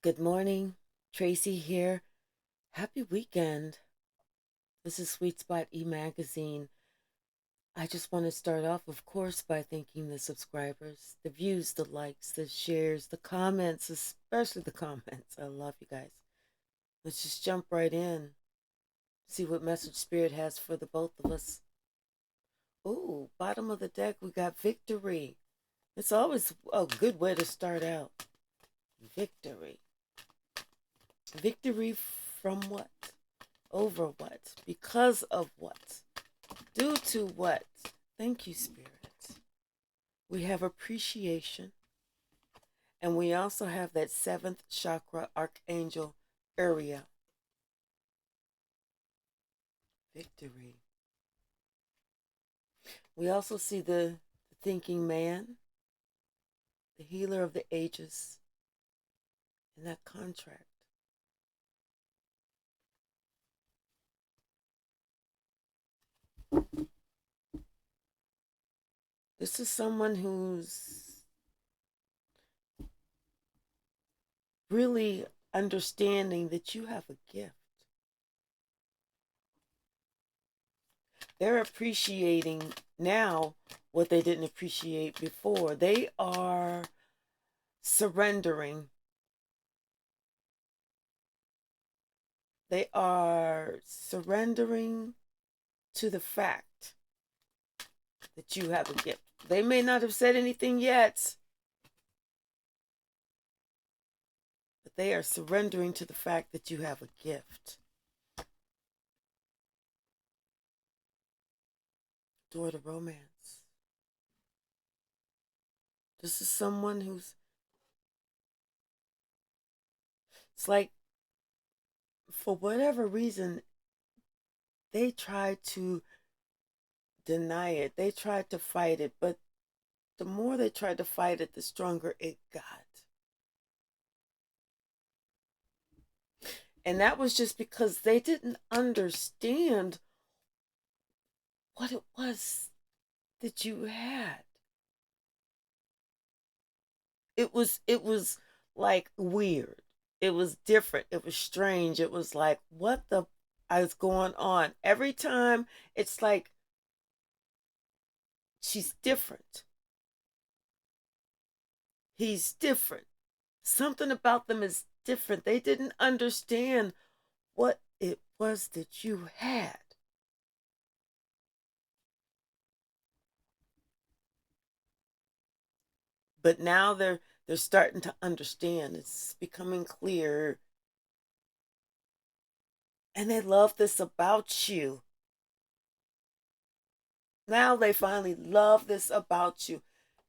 Good morning, Tracy here. Happy weekend. This is Sweet Spot e-magazine. I just want to start off, of course, by thanking the subscribers, the views, the likes, the shares, the comments, especially the comments. I love you guys. Let's just jump right in, see what message Spirit has for the both of us. Ooh, bottom of the deck, we got victory. It's always a good way to start out. Victory. Victory from what? Over what? Because of what? Due to what? Thank you, Spirit. We have appreciation, and we also have that seventh chakra archangel area. Victory. We also see the thinking man, the healer of the ages, and that contract. This is someone who's really understanding that you have a gift. They're appreciating now what they didn't appreciate before. They are surrendering. They are surrendering to the fact that you have a gift. They may not have said anything yet, but they are surrendering to the fact that you have a gift. Door to romance. This is someone who's, it's like, for whatever reason, they try to deny it. They tried to fight it, but the more they tried to fight it, the stronger it got. And that was just because they didn't understand what it was that you had. It was like weird. It was different. It was strange. It was like, what the is going on? Every time it's like she's different. He's different. Something about them is different. They didn't understand what it was that you had. But now they're starting to understand. It's becoming clear. And they love this about you. Now they finally love this about you.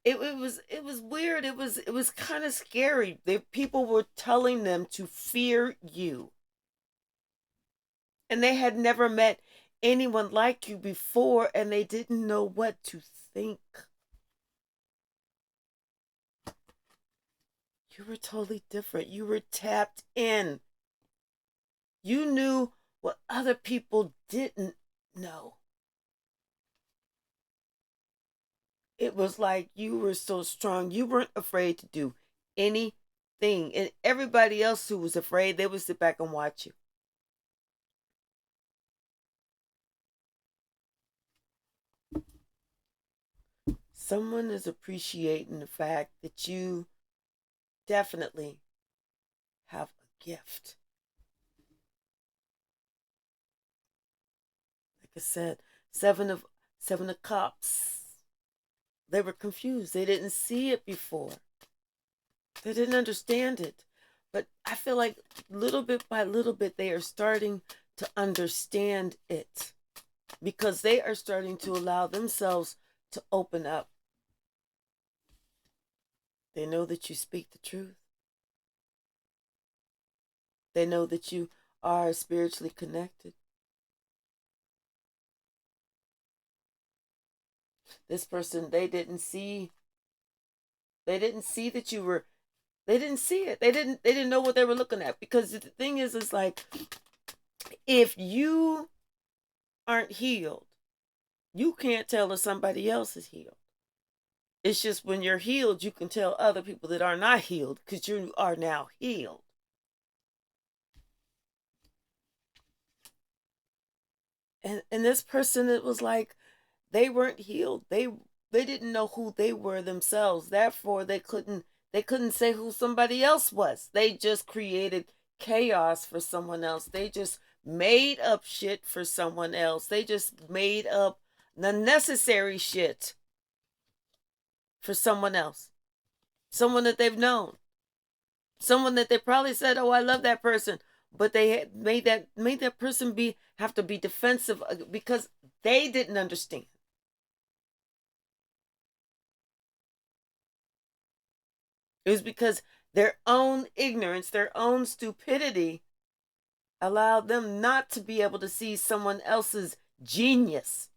It was weird. It was kind of scary. People were telling them to fear you. And they had never met anyone like you before, and they didn't know what to think. You were totally different. You were tapped in. You knew what other people didn't know. It was like you were so strong. You weren't afraid to do anything. And everybody else who was afraid, they would sit back and watch you. Someone is appreciating the fact that you definitely have a gift. Like I said, seven of cups. They were confused. They didn't see it before. They didn't understand it. But I feel like little bit by little bit, they are starting to understand it because they are starting to allow themselves to open up. They know that you speak the truth. They know that you are spiritually connected. This person, they didn't see that you were, they didn't see it. They didn't know what they were looking at, because the thing is like, if you aren't healed, you can't tell if somebody else is healed. It's just when you're healed, you can tell other people that are not healed, because you are now healed. And this person, it was like they weren't healed. They didn't know who they were themselves. Therefore, they couldn't say who somebody else was. They just created chaos for someone else. They just made up shit for someone else. They just made up the necessary shit for someone else. Someone that they've known. Someone that they probably said, "Oh, I love that person," but they had made that person have to be defensive because they didn't understand. It was because their own ignorance, their own stupidity allowed them not to be able to see someone else's genius.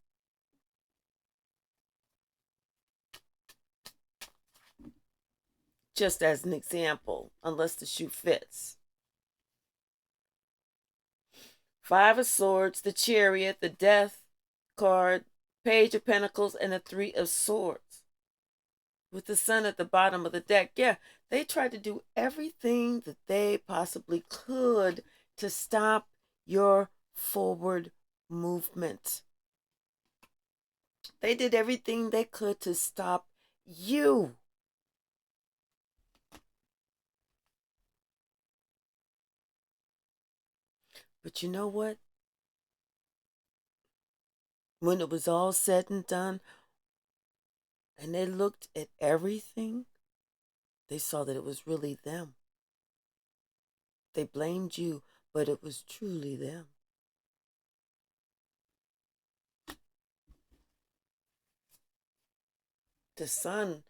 Just as an example, unless the shoe fits. Five of Swords, the Chariot, the Death card, Page of Pentacles, and the Three of Swords. With the Sun at the bottom of the deck. Yeah, they tried to do everything that they possibly could to stop your forward movement. They did everything they could to stop you. But you know what? When it was all said and done, and they looked at everything, they saw that it was really them. They blamed you, but it was truly them. The sun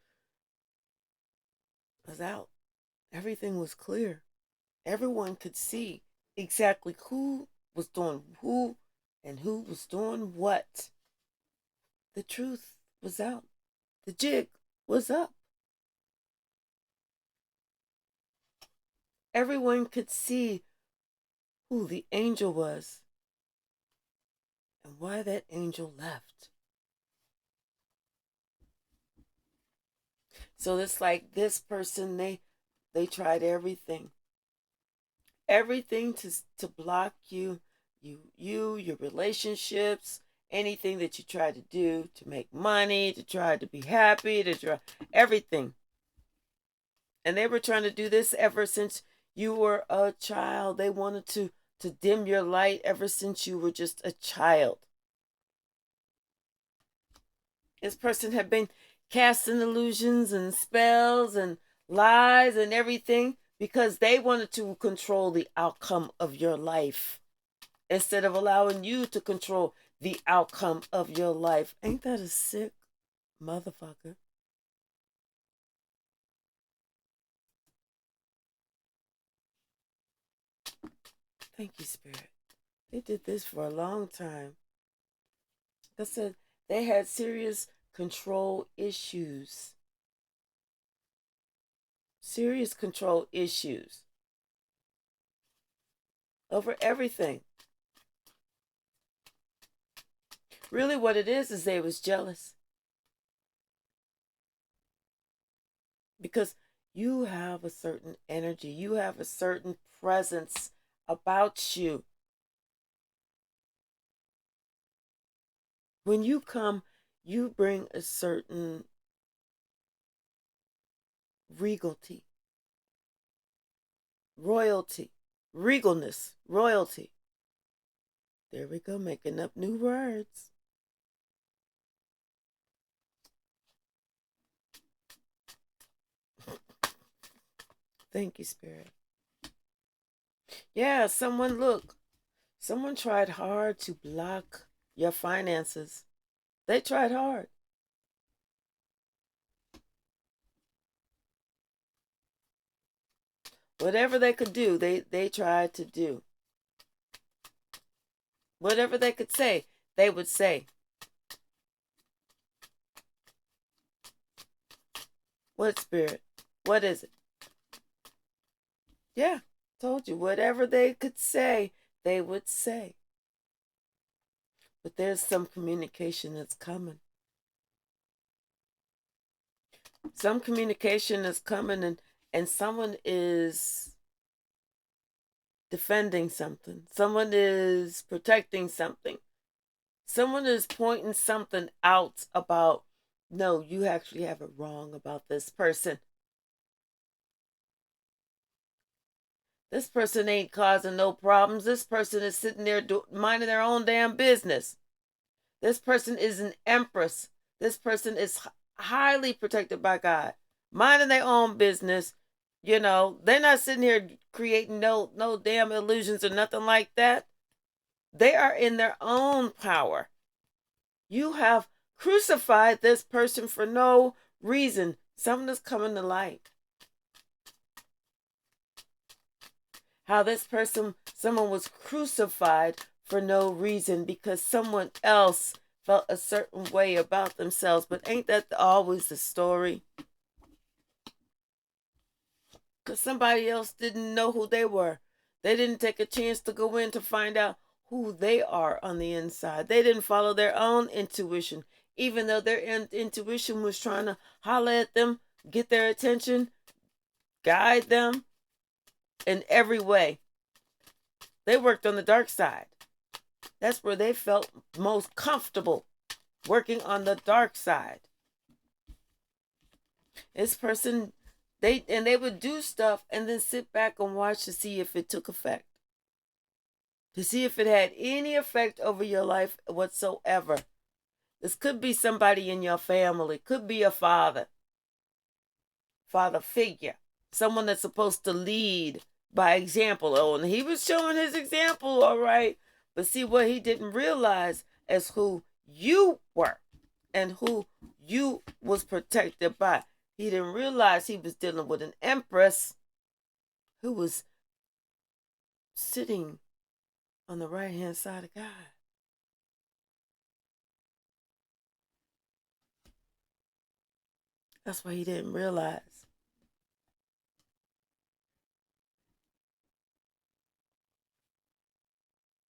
was out. Everything was clear. Everyone could see exactly who was doing who and who was doing what. The truth was out. The jig was up. Everyone could see who the angel was and why that angel left. So it's like this person, they tried everything. Everything to block you, your relationships, anything that you try to do to make money, to try to be happy, to try everything. And they were trying to do this ever since you were a child. They wanted to dim your light ever since you were just a child. This person had been casting illusions and spells and lies and everything because they wanted to control the outcome of your life instead of allowing you to control the outcome of your life. Ain't that a sick motherfucker? Thank you, Spirit. They did this for a long time. They said they had serious control issues. Serious control issues over everything. Really what it is they was jealous. Because you have a certain energy. You have a certain presence about you. When you come, you bring a certain regality, royalty, regalness, royalty. There we go, making up new words. Thank you, Spirit. Yeah, someone tried hard to block your finances. They tried hard. Whatever they could do, they tried to do. Whatever they could say, they would say. What, Spirit? What is it? Yeah, told you. Whatever they could say, they would say. But there's some communication that's coming. Some communication is coming, and someone is defending something. Someone is protecting something. Someone is pointing something out about, no, you actually have it wrong about this person. This person ain't causing no problems. This person is sitting there minding their own damn business. This person is an empress. This person is highly protected by God, minding their own business. You know, they're not sitting here creating no damn illusions or nothing like that. They are in their own power. You have crucified this person for no reason. Something is coming to light. How this person, someone was crucified for no reason because someone else felt a certain way about themselves. But ain't that always the story? Because somebody else didn't know who they were. They didn't take a chance to go in to find out who they are on the inside. They didn't follow their own intuition, even though their intuition was trying to holler at them, get their attention, guide them in every way. They worked on the dark side. That's where they felt most comfortable, working on the dark side. This person, they would do stuff and then sit back and watch to see if it took effect. To see if it had any effect over your life whatsoever. This could be somebody in your family. Could be a father figure. Someone that's supposed to lead by example. Oh, and he was showing his example, all right. But see, what he didn't realize is who you were and who you was protected by. He didn't realize he was dealing with an empress who was sitting on the right-hand side of God. That's why he didn't realize.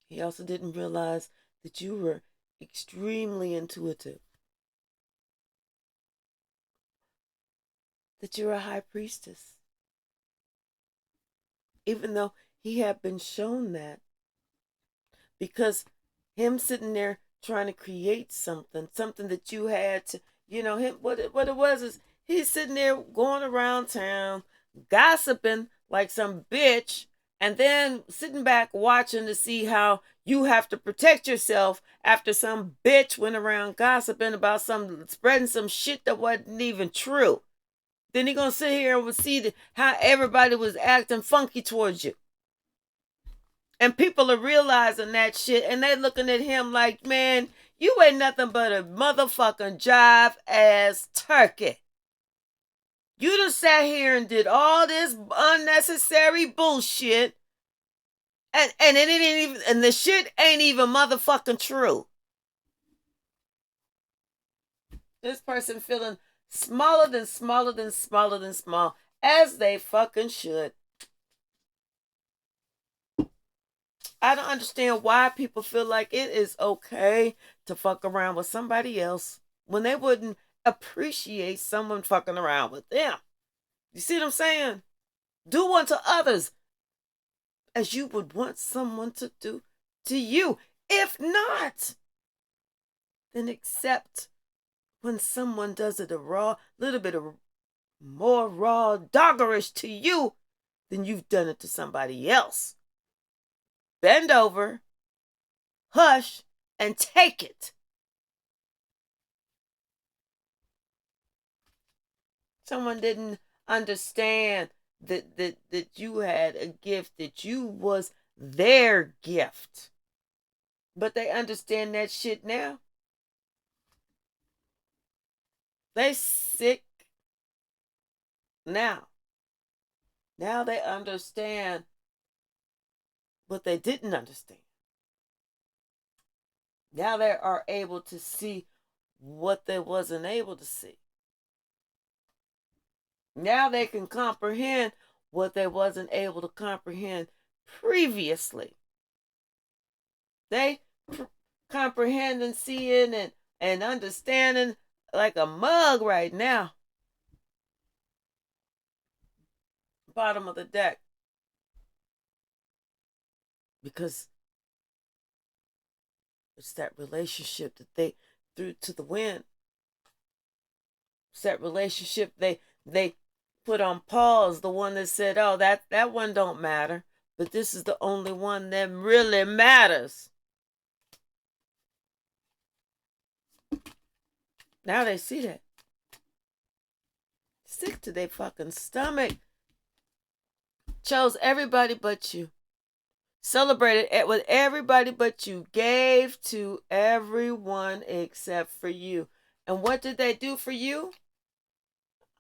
He also didn't realize that you were extremely intuitive. That you're a high priestess. Even though he had been shown that. Because him sitting there trying to create something that you had to, him, what it was is he's sitting there going around town, gossiping like some bitch, and then sitting back watching to see how you have to protect yourself after some bitch went around gossiping about spreading some shit that wasn't even true. Then he gonna sit here and see how everybody was acting funky towards you. And people are realizing that shit and they looking at him like, man, you ain't nothing but a motherfucking jive ass turkey. You done sat here and did all this unnecessary bullshit. And it ain't even, and the shit ain't even motherfucking true. This person feeling smaller than smaller than smaller than small, as they fucking should. I don't understand why people feel like it is okay to fuck around with somebody else when they wouldn't appreciate someone fucking around with them. You see what I'm saying? Do unto others as you would want someone to do to you. If not, then accept when someone does it a little bit of more raw doggerish to you than you've done it to somebody else. Bend over, hush, and take it. Someone didn't understand that you had a gift, that you was their gift. But they understand that shit now. They sick now. Now they understand what they didn't understand. Now they are able to see what they wasn't able to see. Now they can comprehend what they wasn't able to comprehend previously. They comprehending, seeing, and understanding like a mug right now. Bottom of the deck. Because It's that relationship that they threw to the wind. It's that relationship they put on pause. The one that said, "Oh, that one don't matter," but this is the only one that really matters. Now they see that. Sick to their fucking stomach. Chose everybody but you. Celebrated it with everybody but you. Gave to everyone except for you. And what did they do for you?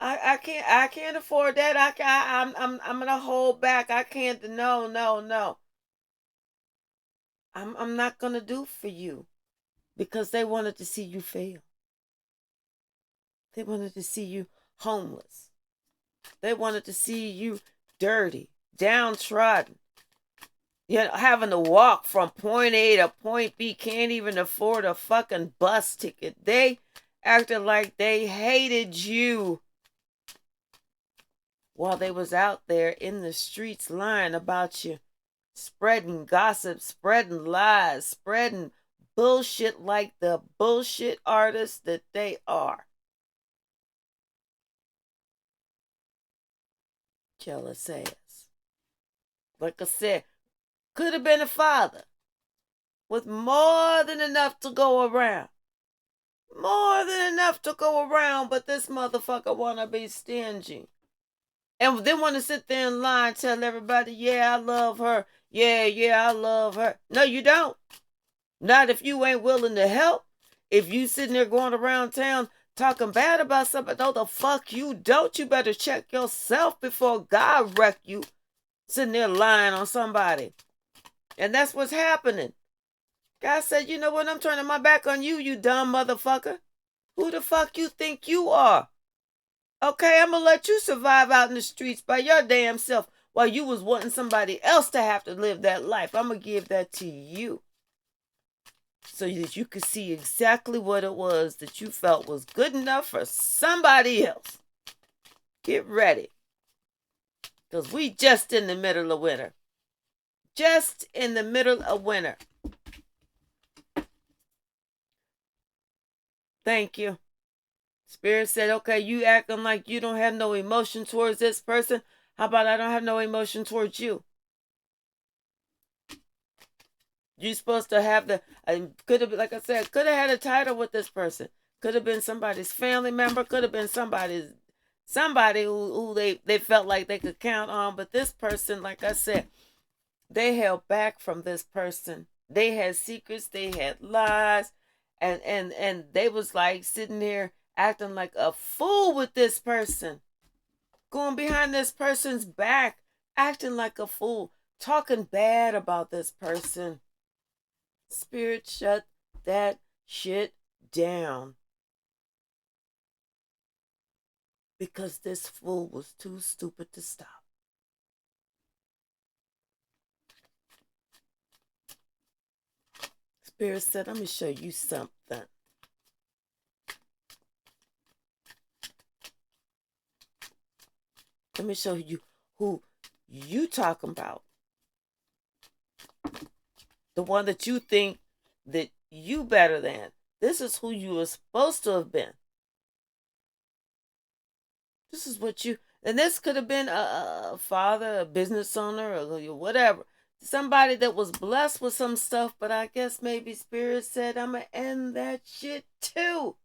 I can't afford that. I'm gonna hold back. I can't. No, no, no. I'm not gonna do for you because they wanted to see you fail. They wanted to see you homeless. They wanted to see you dirty, downtrodden. You know, having to walk from point A to point B, can't even afford a fucking bus ticket. They acted like they hated you while they was out there in the streets lying about you, spreading gossip, spreading lies, spreading bullshit like the bullshit artists that they are. Jealous ass. Like I said, could have been a father with more than enough to go around. More than enough to go around, but this motherfucker wanna be stingy. And then want to sit there and lie and tell everybody, yeah, I love her. Yeah, I love her. No, you don't. Not if you ain't willing to help. If you sitting there going around town talking bad about somebody, no, the fuck you don't. You better check yourself before God wreck you. Sitting there lying on somebody. And that's what's happening. God said, you know what? I'm turning my back on you, you dumb motherfucker. Who the fuck you think you are? Okay, I'm gonna let you survive out in the streets by your damn self while you was wanting somebody else to have to live that life. I'm gonna give that to you so that you could see exactly what it was that you felt was good enough for somebody else. Get ready, because we just in the middle of winter. Just in the middle of winter. Thank you. Spirit said, okay, you acting like you don't have no emotion towards this person. How about I don't have no emotion towards you? You're supposed to have could have, like I said, could have had a title with this person. Could have been somebody's family member. Could have been somebody who they felt like they could count on. But this person, like I said, they held back from this person. They had secrets. They had lies. And they was like sitting there acting like a fool with this person. Going behind this person's back. Acting like a fool. Talking bad about this person. Spirit, shut that shit down. Because this fool was too stupid to stop. Spirit said, let me show you something. Let me show you who you talking about. The one that you think that you better than. This is who you were supposed to have been. This is what you, and this could have been a father, a business owner, or whatever. Somebody that was blessed with some stuff, but I guess maybe Spirit said, I'm going to end that shit too.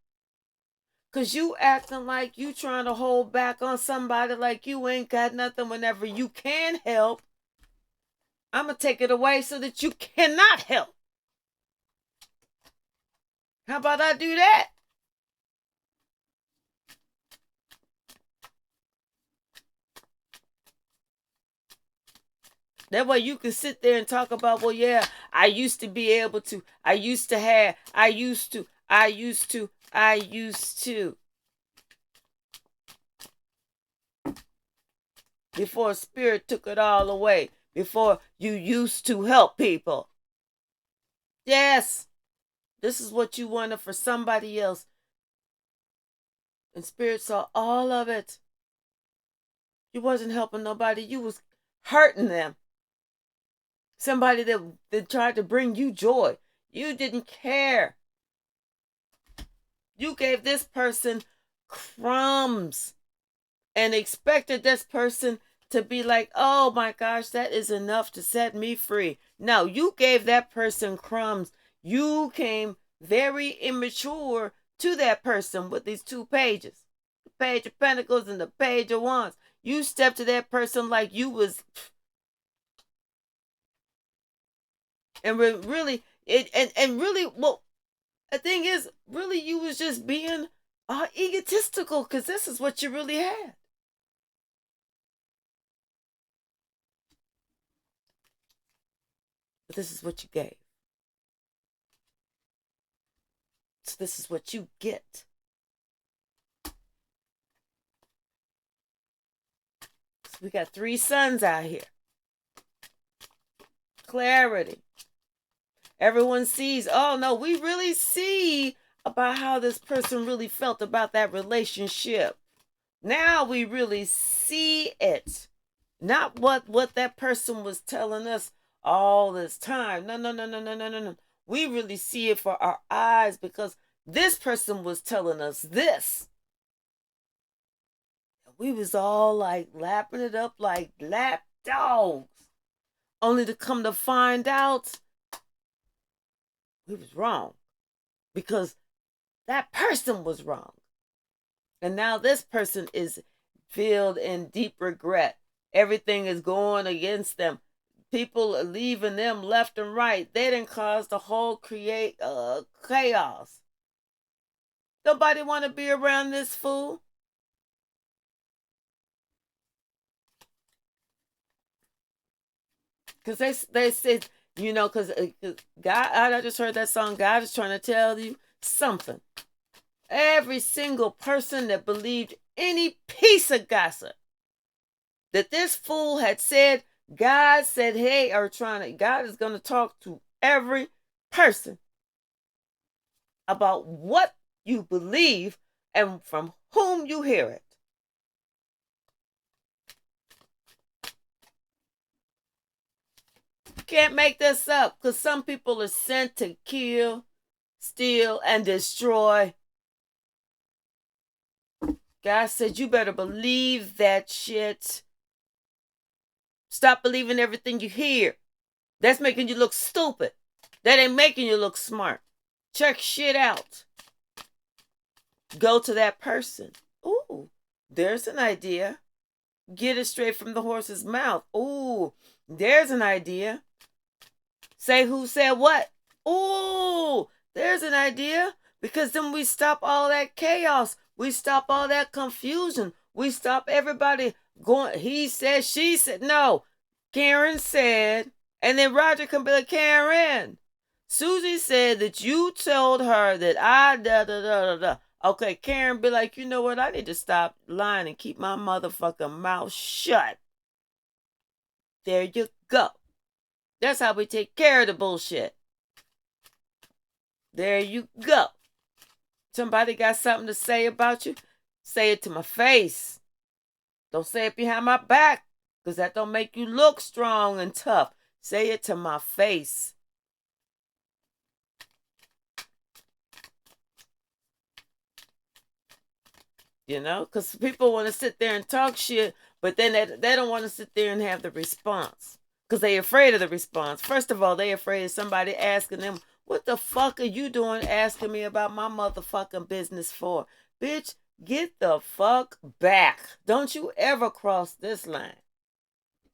Because you acting like you trying to hold back on somebody like you ain't got nothing whenever you can help. I'm going to take it away so that you cannot help. How about I do that? That way you can sit there and talk about, well, yeah, I used to be able to. I used to have. I used to. Before Spirit took it all away. Before you used to help people. Yes. This is what you wanted for somebody else. And Spirit saw all of it. You wasn't helping nobody. You was hurting them. Somebody that tried to bring you joy. You didn't care. You gave this person crumbs and expected this person to be like, oh my gosh, that is enough to set me free. No, you gave that person crumbs. You came very immature to that person with these two pages, the page of pentacles and the page of wands. You stepped to that person like you was, and really, and really, well, the thing is, really, you was just being egotistical, because this is what you really had. But this is what you gave. So this is what you get. So we got 3 suns out here. Clarity. Everyone sees, oh no, we really see about how this person really felt about that relationship. Now we really see it. Not what that person was telling us all this time. No. We really see it for our eyes, because this person was telling us this. We was all like lapping it up like lap dogs. Only to come to find out we was wrong, because that person was wrong. And now this person is filled in deep regret. Everything is going against them. People are leaving them left and right. They didn't cause the whole chaos. Nobody want to be around this fool. Because they said, you know, because God, I just heard that song, God is trying to tell you something. Every single person that believed any piece of gossip that this fool had said, God said, hey, God is going to talk to every person about what you believe and from whom you hear it. You can't make this up, because some people are sent to kill, steal, and destroy. God said, you better believe that shit. Stop believing everything you hear. That's making you look stupid. That ain't making you look smart. Check shit out. Go to that person. Ooh, there's an idea. Get it straight from the horse's mouth. Ooh, there's an idea. Say who said what. Ooh, there's an idea. Because then we stop all that chaos. We stop all that confusion. We stop everybody going, he said, she said. No, Karen said. And then Roger can be like, Karen, Susie said that you told her that I da. Okay, Karen be like, you know what? I need to stop lying and keep my motherfucking mouth shut. There you go. That's how we take care of the bullshit. There you go. Somebody got something to say about you? Say it to my face. Don't say it behind my back, because that don't make you look strong and tough. Say it to my face. You know, because people want to sit there and talk shit, but then they don't want to sit there and have the response, because they're afraid of the response. First of all, they're afraid of somebody asking them, what the fuck are you doing asking me about my motherfucking business for? Bitch, get the fuck back. Don't you ever cross this line.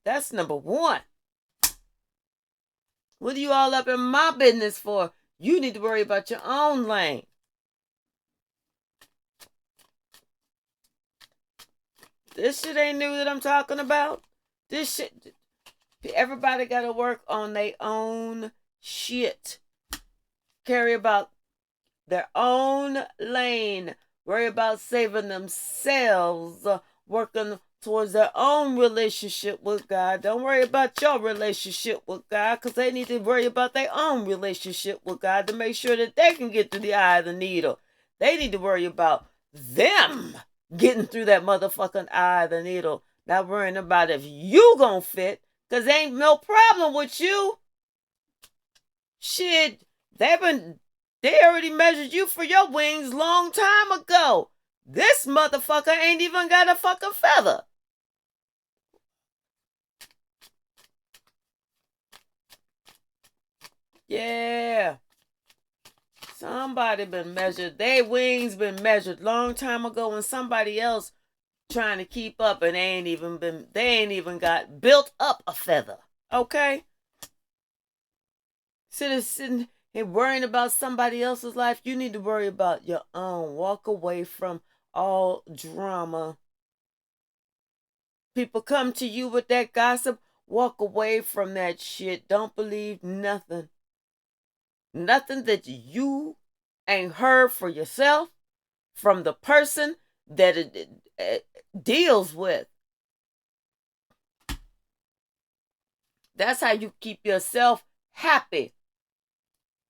That's number 1. What are you all up in my business for? You need to worry about your own lane. This shit ain't new that I'm talking about. This shit, everybody got to work on their own shit. Care about their own lane. Worry about saving themselves. Working towards their own relationship with God. Don't worry about your relationship with God, because they need to worry about their own relationship with God to make sure that they can get through the eye of the needle. They need to worry about them getting through that motherfucking eye of the needle. Not worrying about if you gonna fit, because ain't no problem with you. Shit, They already measured you for your wings long time ago. This motherfucker ain't even got a fucking feather. Yeah. Somebody been measured. Their wings been measured long time ago, and somebody else trying to keep up, and they ain't even got built up a feather. Okay? Sitting here worrying about somebody else's life. You need to worry about your own. Walk away from all drama. People come to you with that gossip. Walk away from that shit. Don't believe nothing. Nothing that you ain't heard for yourself from the person that it deals with. That's how you keep yourself happy.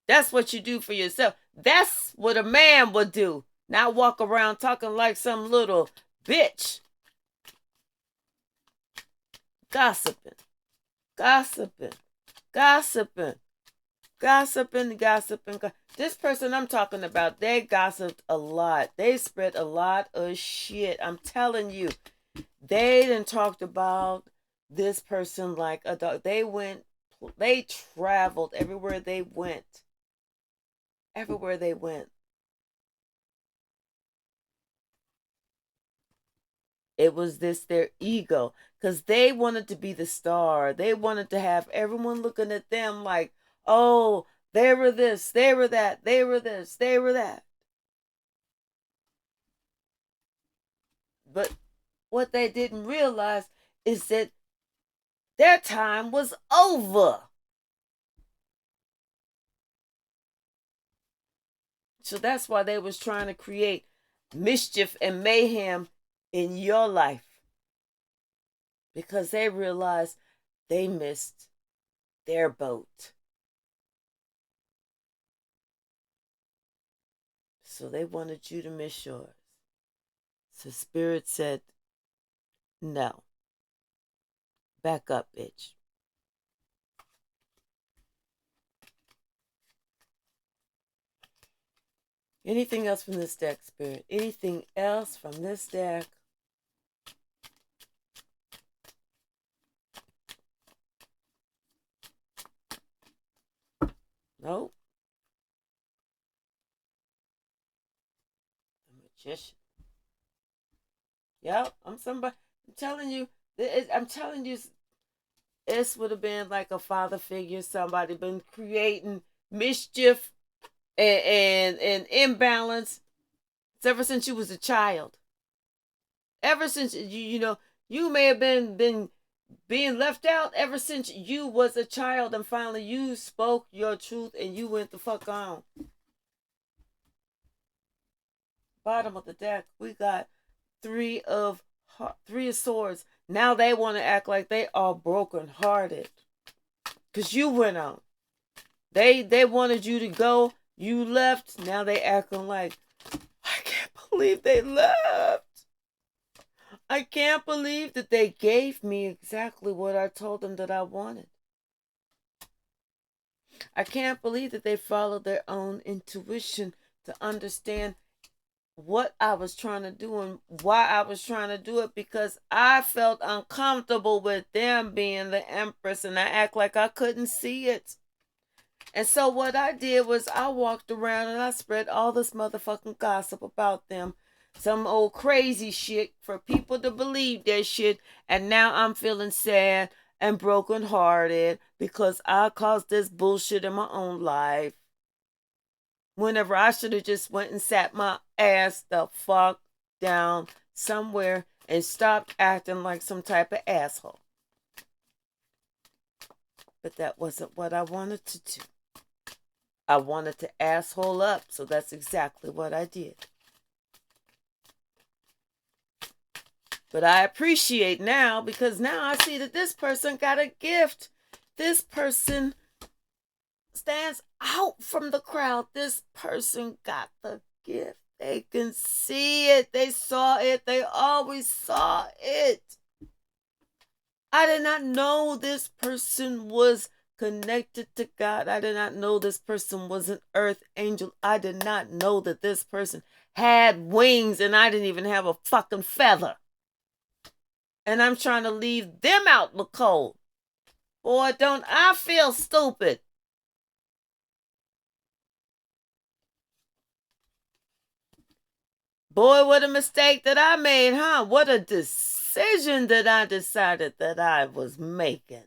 That's what you do for yourself. That's what a man would do. Not walk around talking like some little bitch. Gossiping, gossiping, gossiping, gossiping. This person I'm talking about, they gossiped a lot. They spread a lot of shit. I'm telling you. They done talked about this person like a dog. They traveled everywhere they went. Everywhere they went. It was their ego. Because they wanted to be the star. They wanted to have everyone looking at them like, oh, they were this, they were that, they were this, they were that. But what they didn't realize is that their time was over. So that's why they was trying to create mischief and mayhem in your life. Because they realized they missed their boat. So they wanted you to miss yours. So Spirit said, no. Back up, bitch. Anything else from this deck, Spirit? Anything else from this deck? Nope. The Magician. Yep, I'm somebody. I'm telling you. This would have been like a father figure. Somebody been creating mischief and imbalance ever since you was a child. Ever since you may have been being left out ever since you was a child, and finally you spoke your truth and you went the fuck on. Bottom of the deck, we got three of swords. Now they want to act like they are broken hearted because you went on. They wanted you to go. You left. Now they acting like, I can't believe they left. I can't believe that they gave me exactly what I told them that I wanted. I can't believe that they followed their own intuition to understand what I was trying to do and why I was trying to do it, because I felt uncomfortable with them being the Empress and I act like I couldn't see it. And so what I did was I walked around and I spread all this motherfucking gossip about them. Some old crazy shit for people to believe that shit. And now I'm feeling sad and brokenhearted because I caused this bullshit in my own life. Whenever I should have just went and sat my ass the fuck down somewhere and stopped acting like some type of asshole. But that wasn't what I wanted to do. I wanted to asshole up, so that's exactly what I did. But I appreciate now, because now I see that this person got a gift. This person stands out from the crowd. This person got the gift. They can see it. They saw it. They always saw it. I did not know this person was connected to God. I did not know this person was an earth angel. I did not know that this person had wings and I didn't even have a fucking feather. And I'm trying to leave them out in the cold. Boy, don't I feel stupid. Boy, what a mistake that I made, huh? What a decision that I decided that I was making.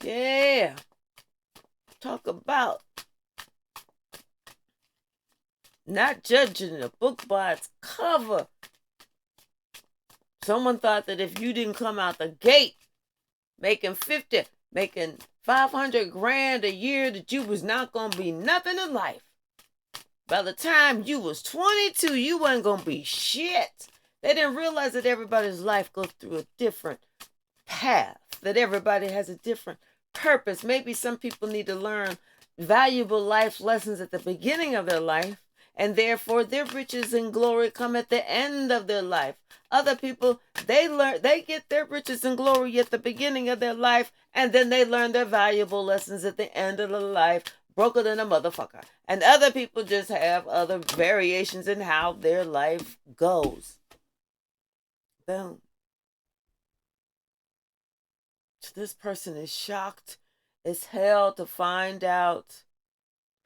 Yeah. Talk about not judging a book by its cover. Someone thought that if you didn't come out the gate making 50, making 500 grand a year, that you was not going to be nothing in life. By the time you was 22, you wasn't going to be shit. They didn't realize that everybody's life goes through a different path, that everybody has a different purpose. Maybe some people need to learn valuable life lessons at the beginning of their life, and therefore their riches and glory come at the end of their life. Other people, they get their riches and glory at the beginning of their life, and then they learn their valuable lessons at the end of their life, broker than a motherfucker. And other people just have other variations in how their life goes. Boom. So this person is shocked as hell to find out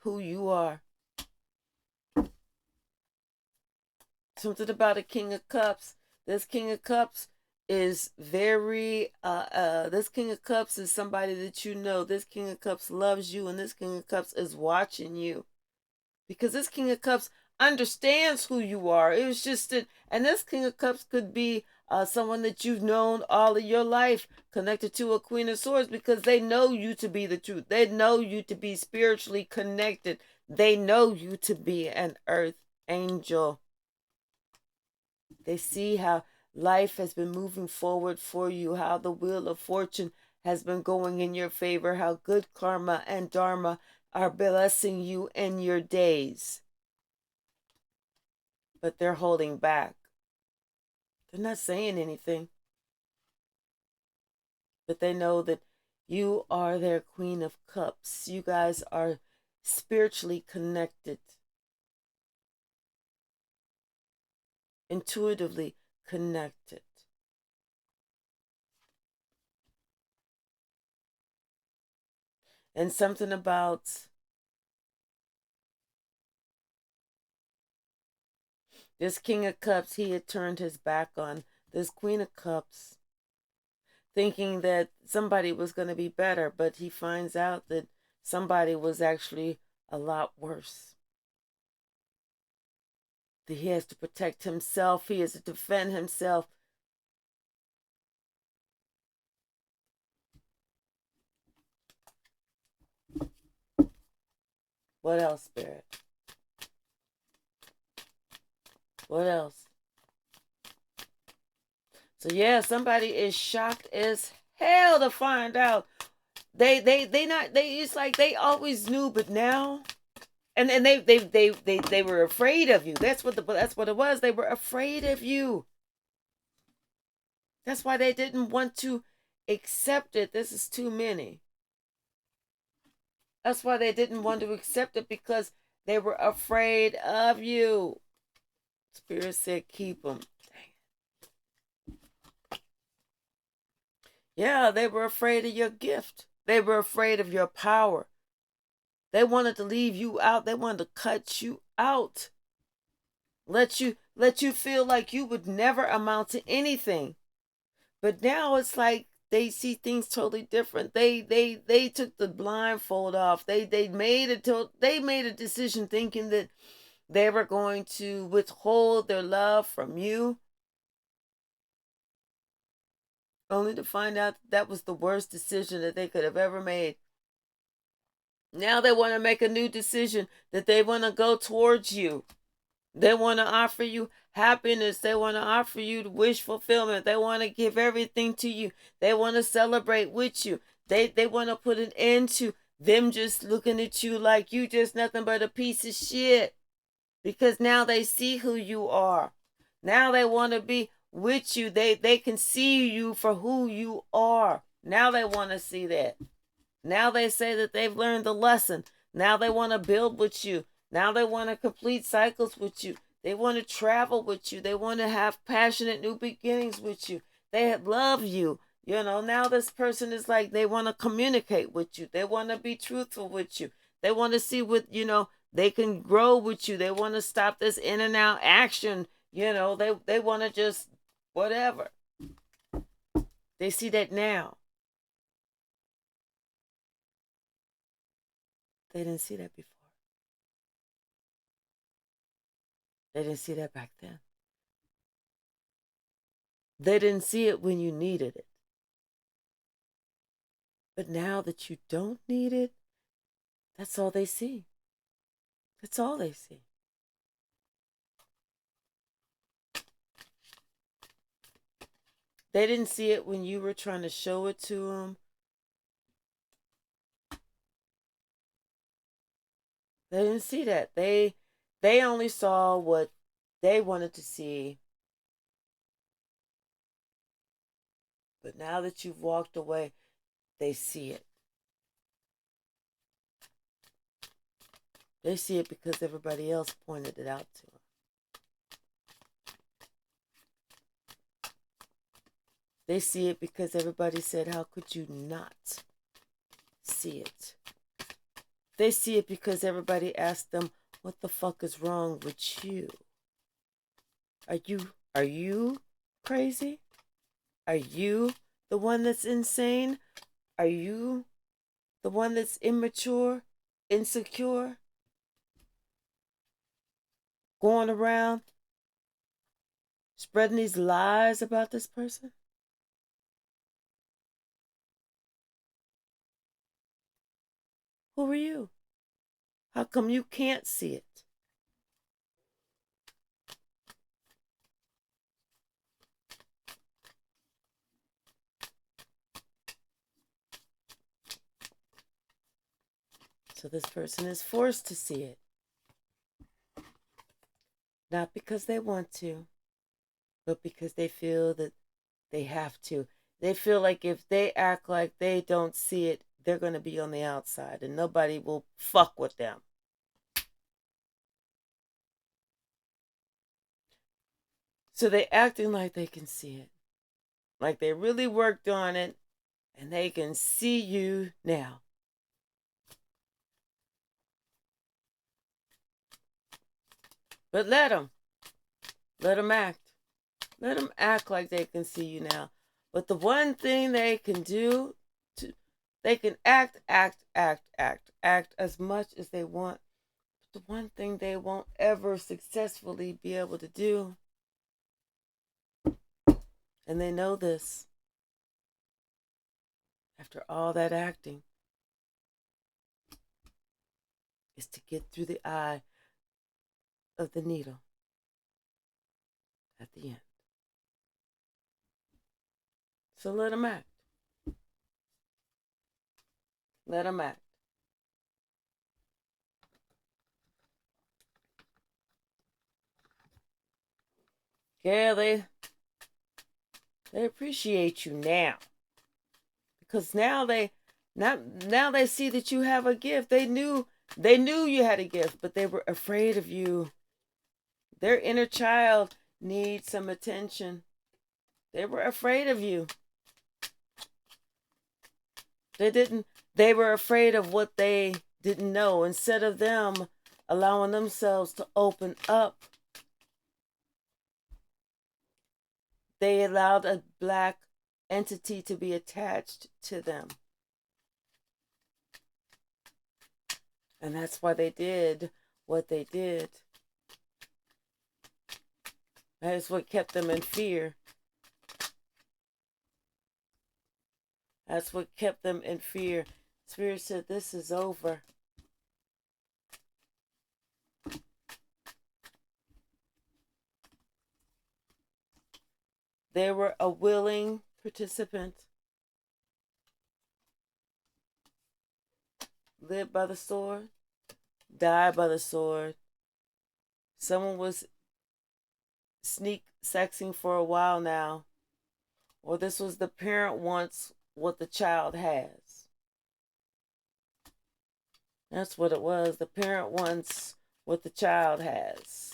who you are. Something about a King of Cups. This King of Cups is very, this King of Cups is somebody that you know. This King of Cups loves you, and this King of Cups is watching you. Because this King of Cups understands who you are. It was just that, and this King of Cups could be someone that you've known all of your life, connected to a Queen of Swords, because they know you to be the truth. They know you to be spiritually connected. They know you to be an earth angel. They see how life has been moving forward for you, how the wheel of fortune has been going in your favor, how good karma and dharma are blessing you in your days. But they're holding back. They're not saying anything. But they know that you are their Queen of Cups. You guys are spiritually connected, intuitively connected. And something about this King of Cups, he had turned his back on this Queen of Cups, thinking that somebody was going to be better, but he finds out that somebody was actually a lot worse. That he has to protect himself, he has to defend himself. What else, Spirit? What else? So yeah, somebody is shocked as hell to find out. It's like they always knew, but now, and they were afraid of you. That's what it was. They were afraid of you. That's why they didn't want to accept it. This is too many. That's why they didn't want to accept it, because they were afraid of you. Spirit said, keep them. Yeah, they were afraid of your gift. They were afraid of your power. They wanted to leave you out. They wanted to cut you out. Let you feel like you would never amount to anything. But now it's like they see things totally different. They took the blindfold off. They made a decision thinking that they were going to withhold their love from you, only to find out that was the worst decision that they could have ever made. Now they want to make a new decision, that they want to go towards you. They want to offer you happiness. They want to offer you wish fulfillment. They want to give everything to you. They want to celebrate with you. They want to put an end to them just looking at you like you just nothing but a piece of shit. Because now they see who you are. Now they want to be with you. They can see you for who you are. Now they want to see that. Now they say that they've learned the lesson. Now they want to build with you. Now they want to complete cycles with you. They want to travel with you. They want to have passionate new beginnings with you. They love you. You know, now this person is like, they want to communicate with you. They want to be truthful with you. They want to see what, you know, they can grow with you. They want to stop this in and out action. You know, they want to just whatever. They see that now. They didn't see that before. They didn't see that back then. They didn't see it when you needed it. But now that you don't need it, that's all they see. That's all they see. They didn't see it when you were trying to show it to them. They didn't see that. They only saw what they wanted to see. But now that you've walked away, they see it. They see it because everybody else pointed it out to them. They see it because everybody said, how could you not see it? They see it because everybody asked them, what the fuck is wrong with you? Are you crazy? Are you the one that's insane? Are you the one that's immature, insecure? Going around spreading these lies about this person? Who are you? How come you can't see it? So this person is forced to see it. Not because they want to, but because they feel that they have to. They feel like if they act like they don't see it, they're going to be on the outside and nobody will fuck with them. So they acting like they can see it. Like they really worked on it and they can see you now. But let them. Let them act. Let them act like they can see you now. But the one thing they can do, they can act as much as they want. But the one thing they won't ever successfully be able to do, and they know this, after all that acting, is to get through the eye of the needle at the end. So let them act. Let them act. Yeah, they appreciate you now. Because now they see that you have a gift. They knew you had a gift, but they were afraid of you. Their inner child needs some attention. They were afraid of you. They were afraid of what they didn't know. Instead of them allowing themselves to open up, they allowed a black entity to be attached to them. And that's why they did what they did. That is what kept them in fear. That's what kept them in fear. Spirit said, this is over. They were a willing participant. Live by the sword, die by the sword. Someone was sneak sexing for a while now. Or this was the parent wants what the child has. That's what it was. The parent wants what the child has.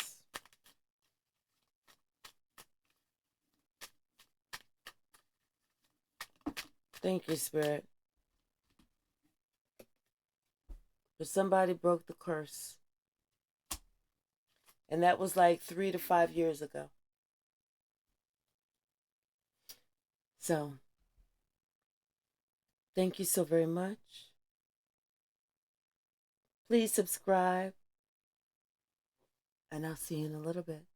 Thank you, Spirit. But somebody broke the curse. And that was like 3 to 5 years ago. So, thank you so very much. Please subscribe. And I'll see you in a little bit.